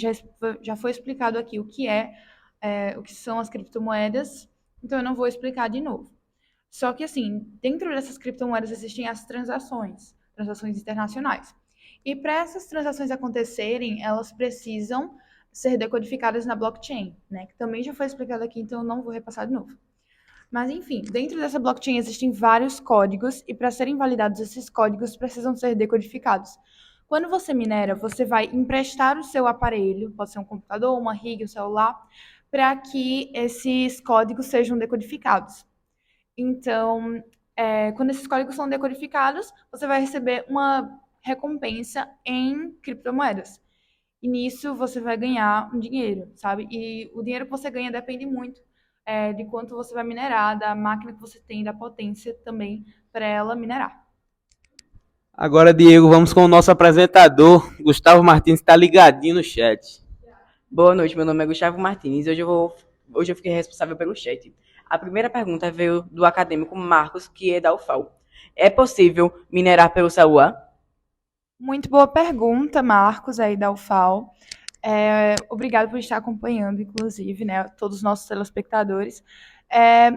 Já foi explicado aqui o que são as criptomoedas, então eu não vou explicar de novo. Só que, assim, dentro dessas criptomoedas existem as transações internacionais. E para essas transações acontecerem, elas precisam ser decodificadas na blockchain, né? Que também já foi explicado aqui, então eu não vou repassar de novo. Mas, enfim, dentro dessa blockchain existem vários códigos e para serem validados esses códigos precisam ser decodificados. Quando você minera, você vai emprestar o seu aparelho, pode ser um computador, uma rig, um celular, para que esses códigos sejam decodificados. Então, quando esses códigos são decodificados, você vai receber uma recompensa em criptomoedas. E nisso você vai ganhar um dinheiro, sabe? E o dinheiro que você ganha depende muito de quanto você vai minerar, da máquina que você tem, da potência também para ela minerar. Agora, Diego, vamos com o nosso apresentador, Gustavo Martins, está ligadinho no chat. Boa noite, meu nome é Gustavo Martins. Hoje eu fiquei responsável pelo chat. A primeira pergunta veio do acadêmico Marcos, que é da UFAL. É possível minerar pelo celular? Muito boa pergunta, Marcos, aí da UFAL. Obrigado por estar acompanhando, inclusive, né, todos os nossos telespectadores.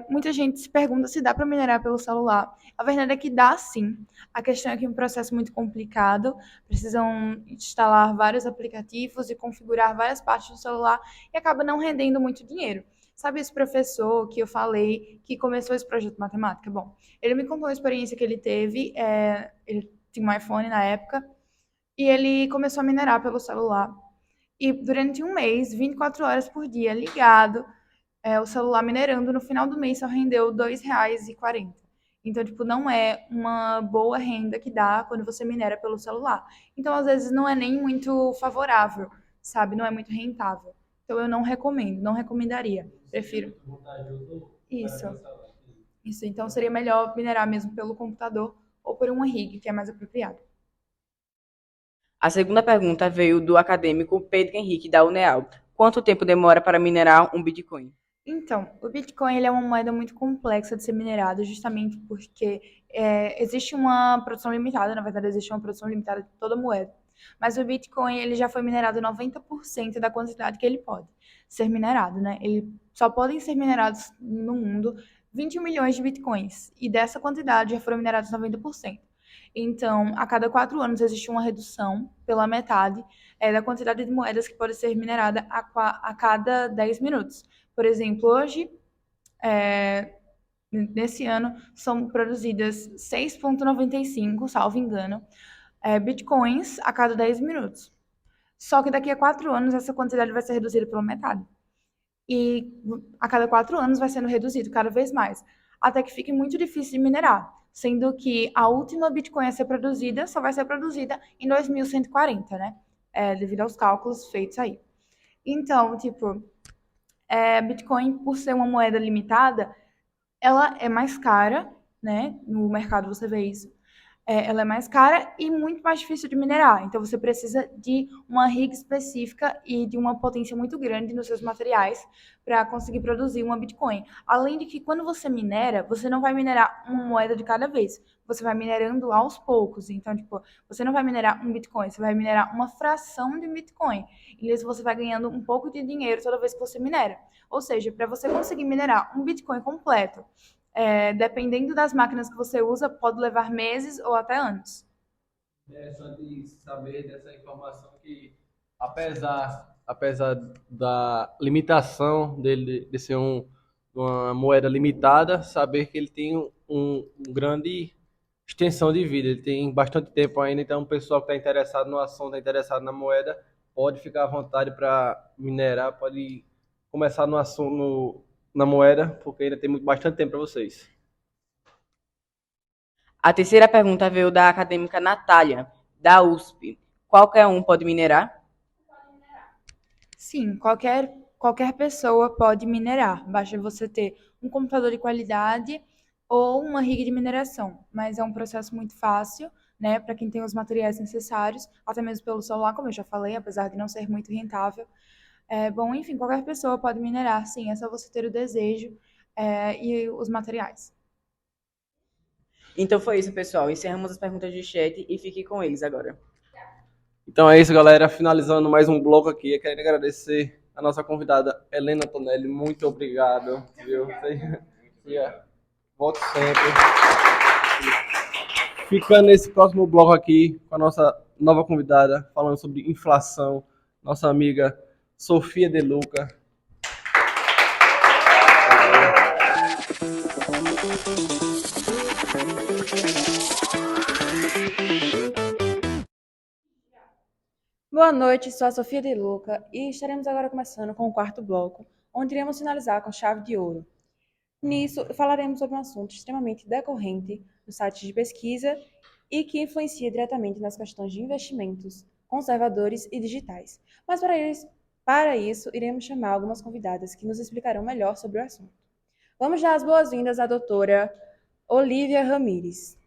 Muita gente se pergunta se dá para minerar pelo celular. A verdade é que dá, sim. A questão é que é um processo muito complicado. Precisam instalar vários aplicativos e configurar várias partes do celular e acaba não rendendo muito dinheiro. Sabe esse professor que eu falei que começou esse projeto de matemática? Bom, ele me contou uma experiência que ele teve. Ele tinha um iPhone na época e ele começou a minerar pelo celular. E durante um mês, 24 horas por dia, ligado, o celular minerando, no final do mês só rendeu R$ 2,40. Então, tipo, não é uma boa renda que dá quando você minera pelo celular. Então, às vezes, não é nem muito favorável, sabe? Não é muito rentável. Então, eu não recomendo, não recomendaria. Prefiro. Isso. Então, seria melhor minerar mesmo pelo computador ou por uma rig, que é mais apropriado. A segunda pergunta veio do acadêmico Pedro Henrique, da UNEAL. Quanto tempo demora para minerar um Bitcoin? Então, o Bitcoin ele é uma moeda muito complexa de ser minerada, justamente porque existe uma produção limitada, na verdade existe uma produção limitada de toda moeda, mas o Bitcoin ele já foi minerado 90% da quantidade que ele pode ser minerado, né? Ele só podem ser minerados no mundo 21 milhões de Bitcoins, e dessa quantidade já foram minerados 90%. Então, a cada 4 anos existe uma redução pela metade da quantidade de moedas que pode ser minerada a cada 10 minutos. Por exemplo, hoje, nesse ano, são produzidas 6,95, salvo engano, bitcoins a cada 10 minutos. Só que daqui a 4 anos, essa quantidade vai ser reduzida pela metade. E a cada 4 anos vai sendo reduzido cada vez mais, até que fique muito difícil de minerar, sendo que a última Bitcoin a ser produzida só vai ser produzida em 2140, né? Devido aos cálculos feitos aí. Então, tipo, Bitcoin, por ser uma moeda limitada, ela é mais cara, né? No mercado você vê isso. Ela é mais cara e muito mais difícil de minerar. Então, você precisa de uma rig específica e de uma potência muito grande nos seus materiais para conseguir produzir uma Bitcoin. Além de que, quando você minera, você não vai minerar uma moeda de cada vez. Você vai minerando aos poucos. Então, tipo, você não vai minerar um Bitcoin, você vai minerar uma fração de Bitcoin. E isso você vai ganhando um pouco de dinheiro toda vez que você minera. Ou seja, para você conseguir minerar um Bitcoin completo, Dependendo das máquinas que você usa, pode levar meses ou até anos. Interessante saber dessa informação que, apesar da limitação dele de ser uma moeda limitada, saber que ele tem um grande extensão de vida, ele tem bastante tempo ainda, então o pessoal que está interessado no assunto, está interessado na moeda, pode ficar à vontade para minerar, pode começar no assunto, na moeda, porque ainda tem bastante tempo para vocês. A terceira pergunta veio da acadêmica Natália, da USP. Qualquer um pode minerar? Sim, qualquer pessoa pode minerar. Basta você ter um computador de qualidade ou uma rig de mineração. Mas é um processo muito fácil, né, para quem tem os materiais necessários, até mesmo pelo celular, como eu já falei, apesar de não ser muito rentável. Bom, enfim, qualquer pessoa pode minerar, sim, é só você ter o desejo, e os materiais. Então foi isso, pessoal. Encerramos as perguntas de chat e fique com eles agora. Então é isso, galera. Finalizando mais um bloco aqui, eu quero agradecer a nossa convidada Helena Tonelli. Muito obrigado, viu? Volte sempre. Ficando nesse próximo bloco aqui com a nossa nova convidada, falando sobre inflação, nossa amiga Sofia De Luca. Boa noite, sou a Sofia De Luca e estaremos agora começando com o quarto bloco, onde iremos finalizar com chave de ouro. Nisso, falaremos sobre um assunto extremamente decorrente no site de pesquisa e que influencia diretamente nas questões de investimentos conservadores e digitais. Mas para isso, iremos chamar algumas convidadas que nos explicarão melhor sobre o assunto. Vamos dar as boas-vindas à doutora Olivia Ramires.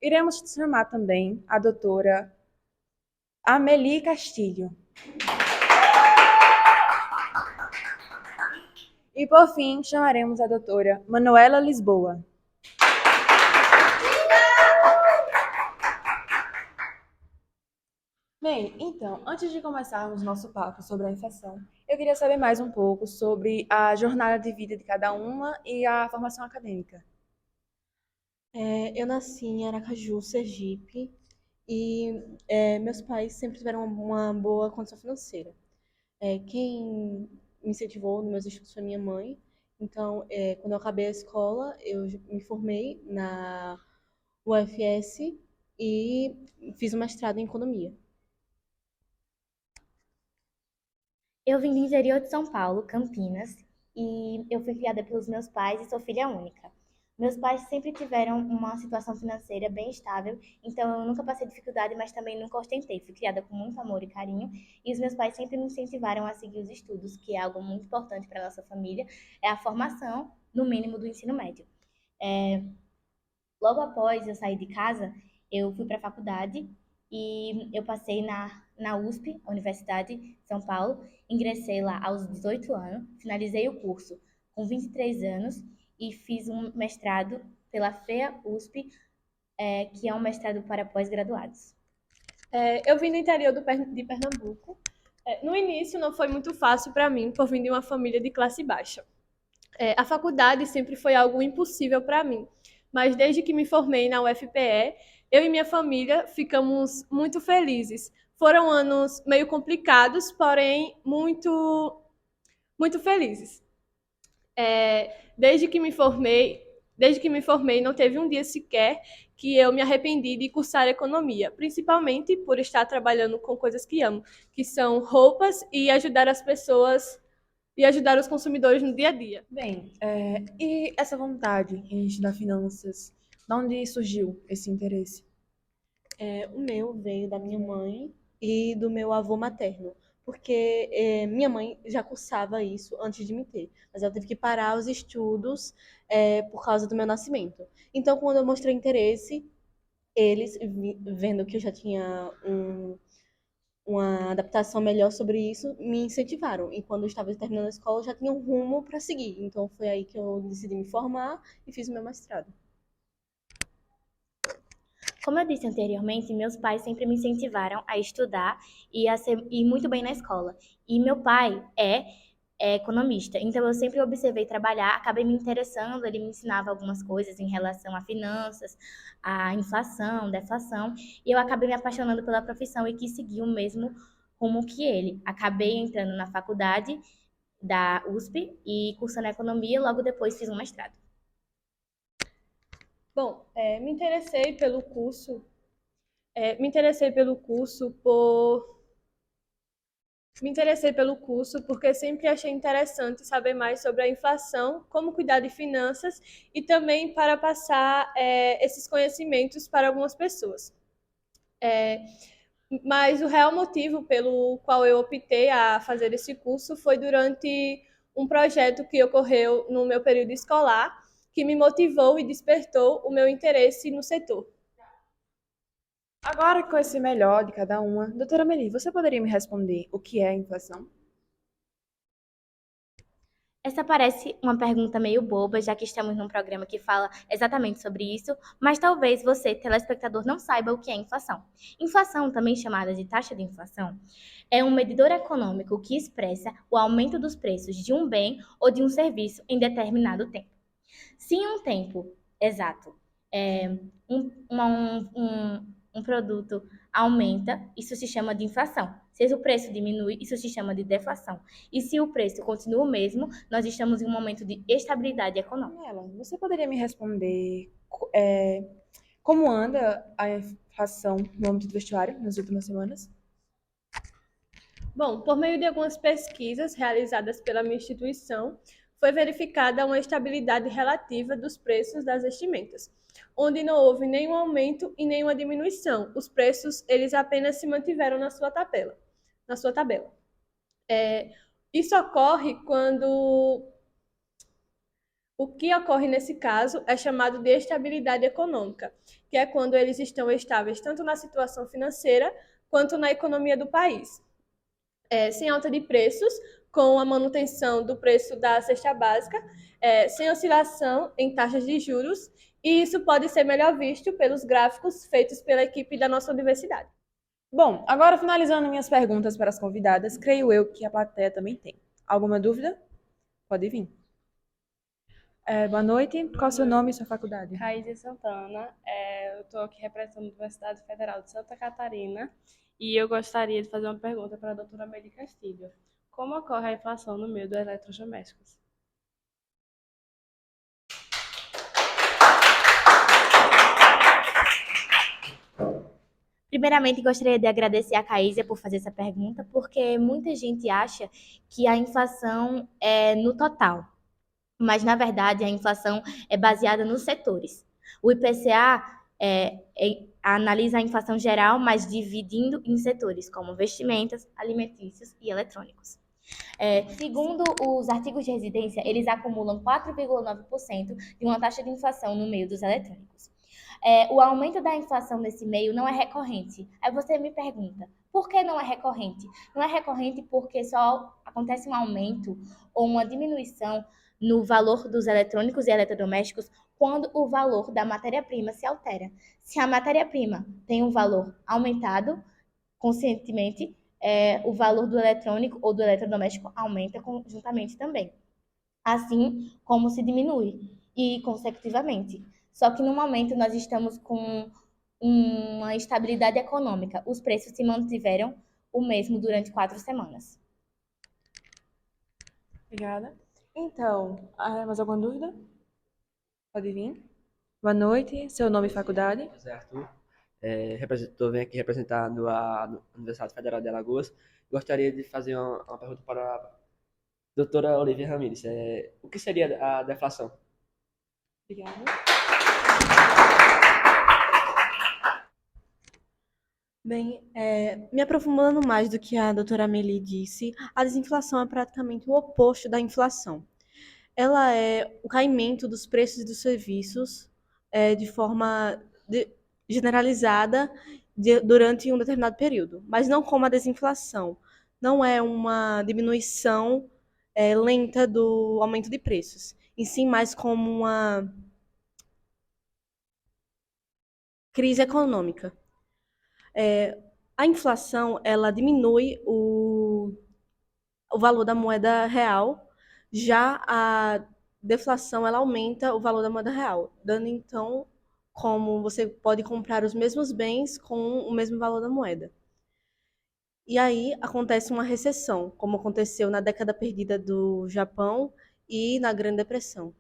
Iremos chamar também a doutora Amelie Castilho. E, por fim, chamaremos a doutora Manuela Lisboa. Bem, então, antes de começarmos nosso papo sobre a inflação, eu queria saber mais um pouco sobre a jornada de vida de cada uma e a formação acadêmica. Eu nasci em Aracaju, Sergipe, e meus pais sempre tiveram uma boa condição financeira. Quem me incentivou nos meus estudos foi minha mãe. Então, quando eu acabei a escola, eu me formei na UFS e fiz um mestrado em economia. Eu vim do interior de São Paulo, Campinas, e eu fui criada pelos meus pais e sou filha única. Meus pais sempre tiveram uma situação financeira bem estável, então eu nunca passei dificuldade, mas também nunca ostentei. Fui criada com muito amor e carinho, e os meus pais sempre me incentivaram a seguir os estudos, que é algo muito importante para a nossa família, é a formação, no mínimo, do ensino médio. Logo após eu sair de casa, eu fui para a faculdade e eu passei na USP, a Universidade de São Paulo, ingressei lá aos 18 anos, finalizei o curso com 23 anos, e fiz um mestrado pela FEA USP, que é um mestrado para pós-graduados. Eu vim do interior de Pernambuco. No início não foi muito fácil para mim, por vir de uma família de classe baixa. A faculdade sempre foi algo impossível para mim, mas desde que me formei na UFPE, eu e minha família ficamos muito felizes. Foram anos meio complicados, porém muito, muito felizes. Desde que me formei, não teve um dia sequer que eu me arrependi de cursar economia, principalmente por estar trabalhando com coisas que amo, que são roupas e ajudar as pessoas e ajudar os consumidores no dia a dia. Bem, e essa vontade em estudar finanças, de onde surgiu esse interesse? O meu veio da minha mãe e do meu avô materno, porque minha mãe já cursava isso antes de me ter, mas ela teve que parar os estudos por causa do meu nascimento. Então, quando eu mostrei interesse, eles, vendo que eu já tinha uma adaptação melhor sobre isso, me incentivaram. E quando eu estava terminando a escola, eu já tinha um rumo para seguir. Então, foi aí que eu decidi me formar e fiz o meu mestrado. Como eu disse anteriormente, meus pais sempre me incentivaram a estudar e a ir muito bem na escola. E meu pai é economista, então eu sempre observei trabalhar, acabei me interessando, ele me ensinava algumas coisas em relação a finanças, a inflação, deflação, e eu acabei me apaixonando pela profissão e quis seguir o mesmo rumo que ele. Acabei entrando na faculdade da USP e cursando economia, logo depois fiz um mestrado. Bom, me interessei pelo curso, me interessei pelo curso por Me interessei pelo curso porque sempre achei interessante saber mais sobre a inflação, como cuidar de finanças e também para passar esses conhecimentos para algumas pessoas. Mas o real motivo pelo qual eu optei a fazer esse curso foi durante um projeto que ocorreu no meu período escolar, que me motivou e despertou o meu interesse no setor. Agora que conheci melhor de cada uma, doutora Meli, você poderia me responder o que é a inflação? Essa parece uma pergunta meio boba, já que estamos num programa que fala exatamente sobre isso, mas talvez você, telespectador, não saiba o que é inflação. Inflação, também chamada de taxa de inflação, é um medidor econômico que expressa o aumento dos preços de um bem ou de um serviço em determinado tempo. Se em um tempo exato um produto aumenta, isso se chama de inflação. Se o preço diminui, isso se chama de deflação. E se o preço continua o mesmo, nós estamos em um momento de estabilidade econômica. Você poderia me responder como anda a inflação no âmbito do vestuário nas últimas semanas? Bom, por meio de algumas pesquisas realizadas pela minha instituição, foi verificada uma estabilidade relativa dos preços das vestimentas, onde não houve nenhum aumento e nenhuma diminuição. Os preços, eles apenas se mantiveram na sua tabela. Isso ocorre quando... O que ocorre nesse caso é chamado de estabilidade econômica, que é quando eles estão estáveis tanto na situação financeira quanto na economia do país. Sem alta de preços, com a manutenção do preço da cesta básica, sem oscilação em taxas de juros, e isso pode ser melhor visto pelos gráficos feitos pela equipe da nossa universidade. Bom, agora finalizando minhas perguntas para as convidadas, creio eu que a plateia também tem. Alguma dúvida? Pode vir. Boa noite, qual é o seu nome e sua faculdade? Raíza Santana, eu estou aqui representando a Universidade Federal de Santa Catarina e eu gostaria de fazer uma pergunta para a doutora Meli Castilho. Como ocorre a inflação no meio dos eletrodomésticos? Primeiramente, gostaria de agradecer a Caísia por fazer essa pergunta, porque muita gente acha que a inflação é no total, mas, na verdade, a inflação é baseada nos setores. O IPCA analisa a inflação geral, mas dividindo em setores, como vestimentas, alimentícios e eletrônicos. Segundo os artigos de residência, eles acumulam 4,9% de uma taxa de inflação no meio dos eletrônicos. O aumento da inflação nesse meio não é recorrente. Aí você me pergunta, por que não é recorrente? Não é recorrente porque só acontece um aumento ou uma diminuição no valor dos eletrônicos e eletrodomésticos quando o valor da matéria-prima se altera. Se a matéria-prima tem um valor aumentado, conscientemente, o valor do eletrônico ou do eletrodoméstico aumenta conjuntamente também. Assim como se diminui, e consecutivamente. Só que no momento nós estamos com uma estabilidade econômica. Os preços se mantiveram o mesmo durante 4 semanas. Obrigada. Então, mais alguma dúvida? Pode vir. Boa noite, seu nome e faculdade? José Arthur, venho aqui representando a Universidade Federal de Alagoas. Gostaria de fazer uma pergunta para a doutora Olivia Ramírez. O que seria a deflação? Obrigada. Bem, me aprofundando mais do que a doutora Meli disse, a desinflação é praticamente o oposto da inflação. Ela é o caimento dos preços dos serviços de forma generalizada durante um determinado período, mas não como a desinflação. Não é uma diminuição lenta do aumento de preços, e sim mais como crise econômica. A inflação, ela diminui o valor da moeda real, já a deflação, ela aumenta o valor da moeda real, dando então como você pode comprar os mesmos bens com o mesmo valor da moeda. E aí acontece uma recessão, como aconteceu na década perdida do Japão e na Grande Depressão.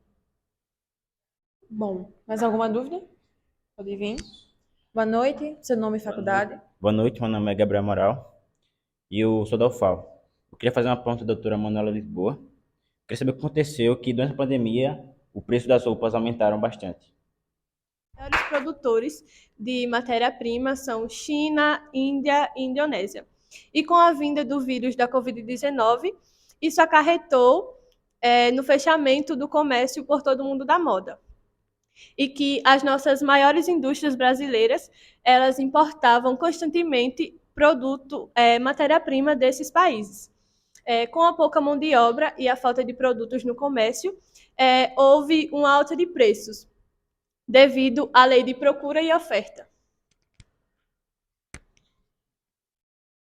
Bom, mais alguma dúvida? Pode vir. Boa noite, seu nome e faculdade. Boa noite, meu nome é Gabriel Amaral e eu sou da UFAL. Eu queria fazer uma pergunta à doutora Manuela Lisboa. Queria saber o que aconteceu, que durante a pandemia o preço das roupas aumentaram bastante. Os maiores produtores de matéria-prima são China, Índia e Indonésia. E com a vinda do vírus da Covid-19, isso acarretou no fechamento do comércio por todo o mundo da moda. E que as nossas maiores indústrias brasileiras, elas importavam constantemente matéria-prima desses países. Com a pouca mão de obra e a falta de produtos no comércio, houve uma alta de preços, devido à lei de procura e oferta.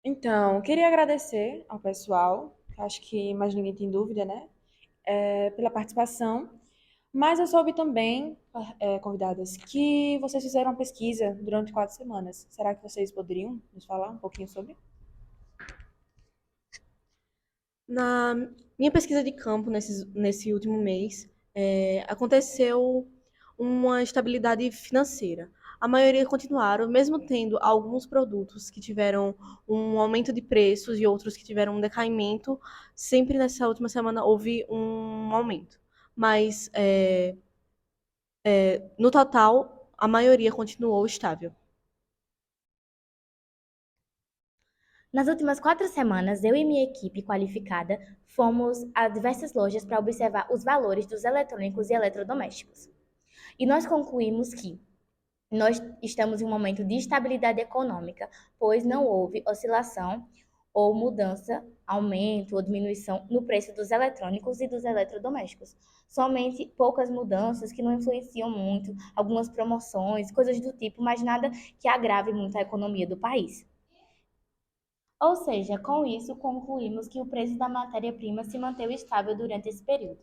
Então, queria agradecer ao pessoal, acho que mais ninguém tem dúvida, né? Pela participação. Mas eu soube também, convidadas, que vocês fizeram uma pesquisa durante 4 semanas. Será que vocês poderiam nos falar um pouquinho sobre? Na minha pesquisa de campo nesse último mês, aconteceu uma estabilidade financeira. A maioria continuaram, mesmo tendo alguns produtos que tiveram um aumento de preços e outros que tiveram um decaimento, sempre nessa última semana houve um aumento. Mas, no total, a maioria continuou estável. Nas últimas 4 semanas, eu e minha equipe qualificada fomos a diversas lojas para observar os valores dos eletrônicos e eletrodomésticos. E nós concluímos que nós estamos em um momento de estabilidade econômica, pois não houve oscilação ou mudança, aumento ou diminuição no preço dos eletrônicos e dos eletrodomésticos. Somente poucas mudanças que não influenciam muito, algumas promoções, coisas do tipo, mas nada que agrave muito a economia do país. Ou seja, com isso, concluímos que o preço da matéria-prima se manteve estável durante esse período.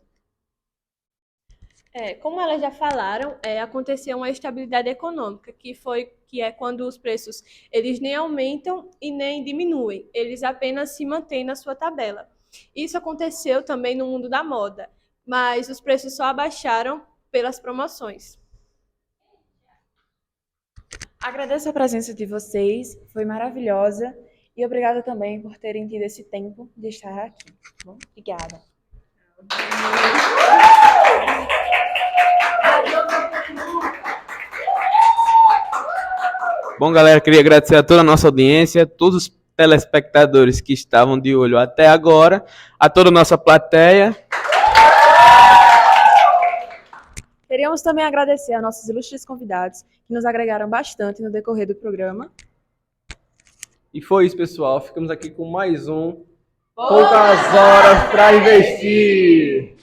Como elas já falaram, aconteceu uma estabilidade econômica, que é quando os preços eles nem aumentam e nem diminuem, eles apenas se mantêm na sua tabela. Isso aconteceu também no mundo da moda, mas os preços só abaixaram pelas promoções. Agradeço a presença de vocês, foi maravilhosa. E obrigada também por terem tido esse tempo de estar aqui. Bom, obrigada. Bom, galera, queria agradecer a toda a nossa audiência, todos os telespectadores que estavam de olho até agora, a toda a nossa plateia. Queríamos também agradecer a nossos ilustres convidados, que nos agregaram bastante no decorrer do programa. E foi isso, pessoal. Ficamos aqui com mais um Poucas Horas para Investir.